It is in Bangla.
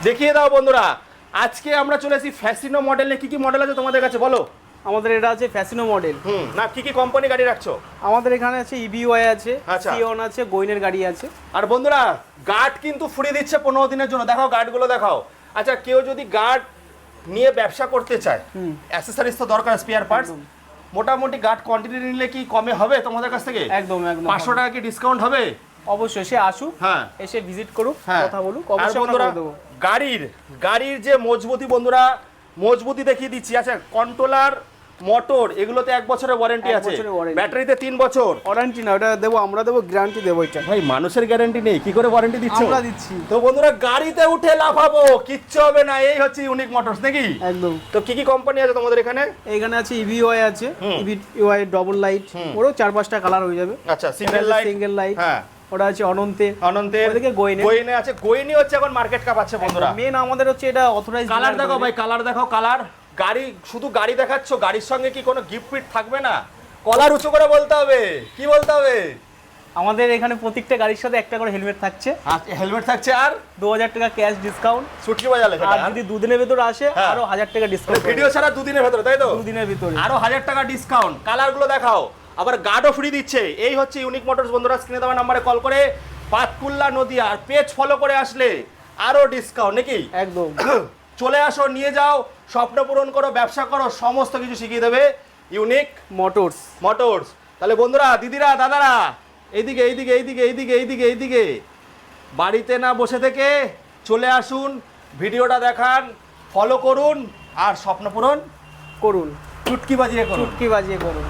দেখিয়ে দাও বন্ধুরা। আজকে আমরা চলে এসেছি ফ্যাসিনো মডেলে। কি কি মডেল আছে তোমাদের কাছে বলো? আমাদের এটা আছে ফ্যাসিনো মডেল। না, কি কি কোম্পানি গাড়ি রাখছো? আমাদের এখানে আছে ইবিওয়াই আছে, আচ্ছা। সিওন আছে, গোইনের গাড়ি আছে। আর বন্ধুরা গার্ড কিন্তু ফ্রি দিচ্ছে 15 দিনের জন্য। দেখাও গার্ডগুলো দেখাও। আচ্ছা, কেউ যদি গার্ড নিয়ে ব্যবসা করতে চায়, অ্যাক্সেসরিজ তো দরকার, স্পেয়ার পার্টস, মোটামুটি গার্ড কোয়ান্টিটি নিলে কি কমে হবে তোমাদের কাছ থেকে? একদম একদম 500 টাকা কি ডিসকাউন্ট হবে? অবশ্যই, সে আসুক, হ্যাঁ, এসে ভিজিট করুক, হ্যাঁ, কথা বলুক, আর অবশ্যই আমরা বন্ধুরা করে দেবো। গাড়ির যে মজবুতি, বন্ধুরা মজবুতি দেখিয়ে দিচ্ছি। আচ্ছা, কন্ট্রোলার, মোটর, এগুলোতে 1 বছরের ওয়ারেন্টি 1 আছে, বছরের warranty। ব্যাটারিতে 3 বছর। ওয়ারেন্টি না, ওটা দেবো আমরা, দেবো গ্যারান্টি দেবো। এটা ভাই মানুষের গ্যারান্টি নেই, কি করে ওয়ারেন্টি দিচ্ছ? আমরা দিচ্ছি। তো বন্ধুরা গাড়িতে উঠে লাফাবো, কিচ্ছু হবে না। এই হচ্ছে ইউনিক মোটরস নাকি? একদম। তো কি কি কোম্পানি আছে তোমাদের এখানে? এখানে আছে ইবিওয়াই আছে, ইবিওয়াই ডবল লাইট, ওরও 4-5টা কালার হয়ে যাবে। আচ্ছা, সিঙ্গেল লাইট, হ্যাঁ, ওটা আছে অনন্তে, ওদিকে গোয়েনে আছে। গোয়েনি হচ্ছে এখন মার্কেট কাপ আছে বন্ধুরা। মেন আমাদের হচ্ছে এটা অথরাইজড। কালার দেখো ভাই, কালার দেখো, কালার। গাড়ি শুধু গাড়ি দেখাচ্ছ, গাড়ির সঙ্গে কি কোনো গিফট ফিট থাকবে না? কলার উঁচু করে বলতে হবে, কি বলতে হবে? আমাদের এখানে প্রত্যেকটা গাড়ির সাথে একটা করে হেলমেট থাকছে, হেলমেট থাকছে, আর 2000 টাকা ক্যাশ ডিসকাউন্ট। ছুটকি বাজালে আর যদি দুদিনের ভিতরে আসে হ্যাঁ। আরো 1000 টাকা ডিসকাউন্ট। ভিডিও ছাড়া দুদিনের ভেতরে, তাই তো? দুদিনের ভিতরে আরো 1000 টাকা ডিসকাউন্ট। কালারগুলো দেখাও, আবার গার্ডও ফ্রি দিচ্ছে। এই হচ্ছে ইউনিক মোটরস বন্ধুরা। স্ক্রিনে দেওয়া নাম্বারে কল করে পাতকুল্লা নদিয়া আর পেজ ফলো করে আসলে আরো ডিসকাউন্ট নাকি? একদম। চলে আসো, নিয়ে যাও, স্বপ্ন পূরণ করো, ব্যবসা করো, সমস্ত কিছু শিখিয়ে দেবে ইউনিক মোটরস। তাহলে বন্ধুরা, দিদিরা, দাদারা, এইদিকে এইদিকে এইদিকে এইদিকে এইদিকে এইদিকে, বাড়িতে না বসে থেকে চলে আসুন, ভিডিওটা দেখান, ফলো করুন আর স্বপ্ন পূরণ করুন, চুটকি বাজিয়ে করুন। চুটকি বাজিয়ে করুন।